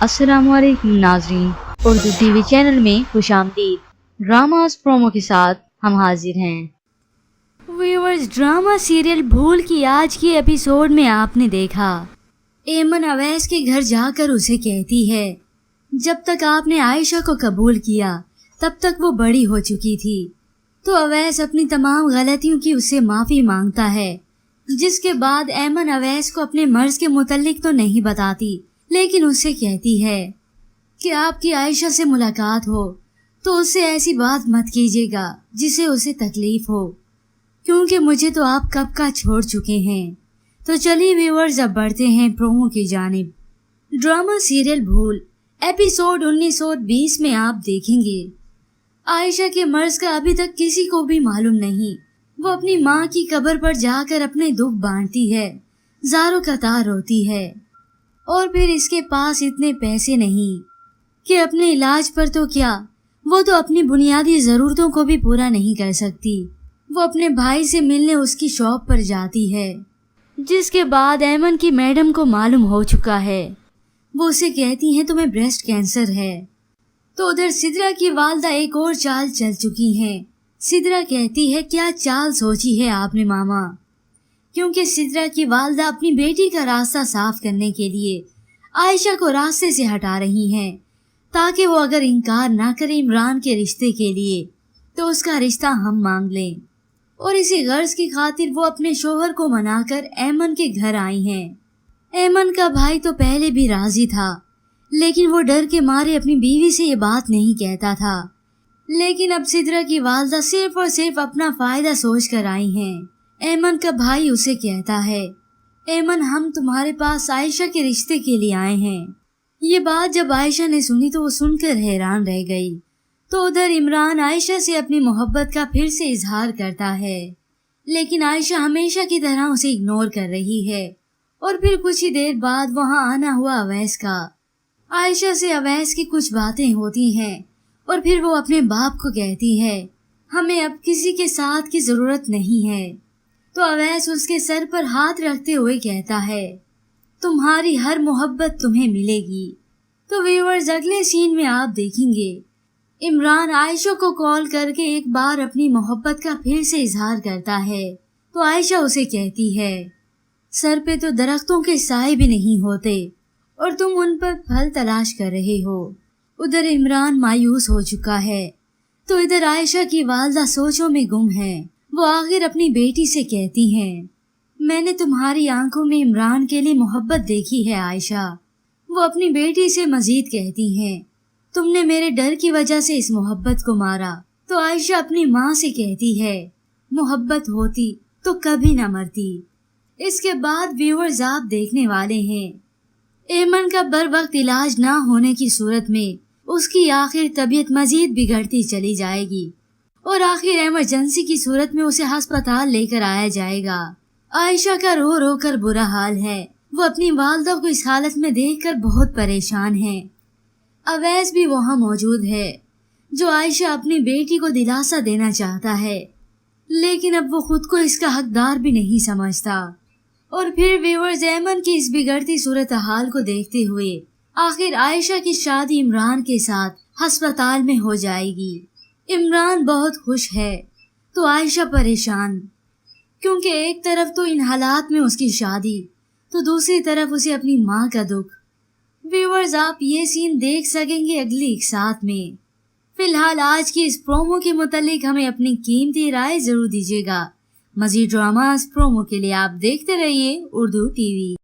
السلام علیکم ناظرین، اردو ٹی وی چینل میں خوش آمدید۔ ڈراماز پرومو کے ساتھ ہم حاضر ہیں۔ ویورز، ڈرامہ سیریل بھول کی آج کی ایپیسوڈ میں آپ نے دیکھا ایمن اویس کے گھر جا کر اسے کہتی ہے جب تک آپ نے عائشہ کو قبول کیا تب تک وہ بڑی ہو چکی تھی۔ تو اویس اپنی تمام غلطیوں کی اس سے معافی مانگتا ہے، جس کے بعد ایمن اویس کو اپنے مرض کے متعلق تو نہیں بتاتی، لیکن اس سے کہتی ہے کہ آپ کی عائشہ سے ملاقات ہو تو اس سے ایسی بات مت کیجیے گا جسے اسے تکلیف ہو، کیونکہ مجھے تو آپ کب کا چھوڑ چکے ہیں۔ تو چلیے ویورز، اب بڑھتے ہیں پرومو کی جانب۔ ڈرامہ سیریل بھول ایپیسوڈ 1920 میں آپ دیکھیں گے عائشہ کے مرض کا ابھی تک کسی کو بھی معلوم نہیں۔ وہ اپنی ماں کی قبر پر جا کر اپنے دکھ بانٹتی ہے، زاروں قطار روتی ہے، اور پھر اس کے پاس اتنے پیسے نہیں کہ اپنے علاج پر تو کیا، وہ تو اپنی بنیادی ضرورتوں کو بھی پورا نہیں کر سکتی۔ وہ اپنے بھائی سے ملنے اس کی شاپ پر جاتی ہے، جس کے بعد ایمن کی میڈم کو معلوم ہو چکا ہے۔ وہ اسے کہتی ہیں تمہیں بریسٹ کینسر ہے۔ تو ادھر سدرا کی والدہ ایک اور چال چل چکی ہیں۔ سدرا کہتی ہے کیا چال سوچی ہے آپ نے ماما، کیونکہ سدرا کی والدہ اپنی بیٹی کا راستہ صاف کرنے کے لیے عائشہ کو راستے سے ہٹا رہی ہیں، تاکہ وہ اگر انکار نہ کرے عمران کے رشتے کے لیے تو اس کا رشتہ ہم مانگ لیں، اور اسی غرض کی خاطر وہ اپنے شوہر کو منا کر ایمن کے گھر آئی ہیں۔ ایمن کا بھائی تو پہلے بھی راضی تھا، لیکن وہ ڈر کے مارے اپنی بیوی سے یہ بات نہیں کہتا تھا، لیکن اب سدرا کی والدہ صرف اور صرف اپنا فائدہ سوچ کر آئی ہیں۔ ایمن کا بھائی اسے کہتا ہے ایمن، ہم تمہارے پاس عائشہ کے رشتے کے لیے آئے ہیں۔ یہ بات جب عائشہ نے سنی تو وہ سن کر حیران رہ گئی۔ تو ادھر عمران عائشہ سے اپنی محبت کا پھر سے اظہار کرتا ہے، لیکن عائشہ ہمیشہ کی طرح اسے اگنور کر رہی ہے۔ اور پھر کچھ ہی دیر بعد وہاں آنا ہوا اویس کا۔ عائشہ سے اویس کی کچھ باتیں ہوتی ہیں، اور پھر وہ اپنے باپ کو کہتی ہے ہمیں اب کسی کے ساتھ کی ضرورت نہیں ہے۔ تو اویس اس کے سر پر ہاتھ رکھتے ہوئے کہتا ہے تمہاری ہر محبت تمہیں ملے گی۔ تو ویورز، اگلے سین میں آپ دیکھیں گے عمران عائشہ کو کال کر کے ایک بار اپنی محبت کا پھر سے اظہار کرتا ہے۔ تو عائشہ اسے کہتی ہے سر پہ تو درختوں کے سائے بھی نہیں ہوتے اور تم ان پر پھل تلاش کر رہے ہو۔ ادھر عمران مایوس ہو چکا ہے، تو ادھر عائشہ کی والدہ سوچوں میں گم ہے۔ وہ آخر اپنی بیٹی سے کہتی ہیں میں نے تمہاری آنکھوں میں عمران کے لیے محبت دیکھی ہے عائشہ۔ وہ اپنی بیٹی سے مزید کہتی ہیں تم نے میرے ڈر کی وجہ سے اس محبت کو مارا۔ تو عائشہ اپنی ماں سے کہتی ہے محبت ہوتی تو کبھی نہ مرتی۔ اس کے بعد ویورز، آپ دیکھنے والے ہیں ایمن کا بر وقت علاج نہ ہونے کی صورت میں اس کی آخر طبیعت مزید بگڑتی چلی جائے گی، اور آخر ایمرجنسی کی صورت میں اسے ہسپتال لے کر آیا جائے گا۔ عائشہ کا رو رو کر برا حال ہے، وہ اپنی والدہ کو اس حالت میں دیکھ کر بہت پریشان ہے۔ اویس بھی وہاں موجود ہے، جو عائشہ اپنی بیٹی کو دلاسا دینا چاہتا ہے، لیکن اب وہ خود کو اس کا حقدار بھی نہیں سمجھتا۔ اور پھر ویورز، ایمن کی اس بگڑتی صورتحال کو دیکھتے ہوئے آخر عائشہ کی شادی عمران کے ساتھ ہسپتال میں ہو جائے گی۔ عمران بہت خوش ہے تو عائشہ پریشان، کیونکہ ایک طرف تو ان حالات میں اس کی شادی، تو دوسری طرف اسے اپنی ماں کا دکھ۔ ویورز، آپ یہ سین دیکھ سکیں گے اگلی ایک ساتھ میں۔ فی الحال آج کی اس پرومو کے متعلق ہمیں اپنی قیمتی رائے ضرور دیجیے گا۔ مزید ڈراماز پرومو کے لیے آپ دیکھتے رہیے اردو ٹی وی۔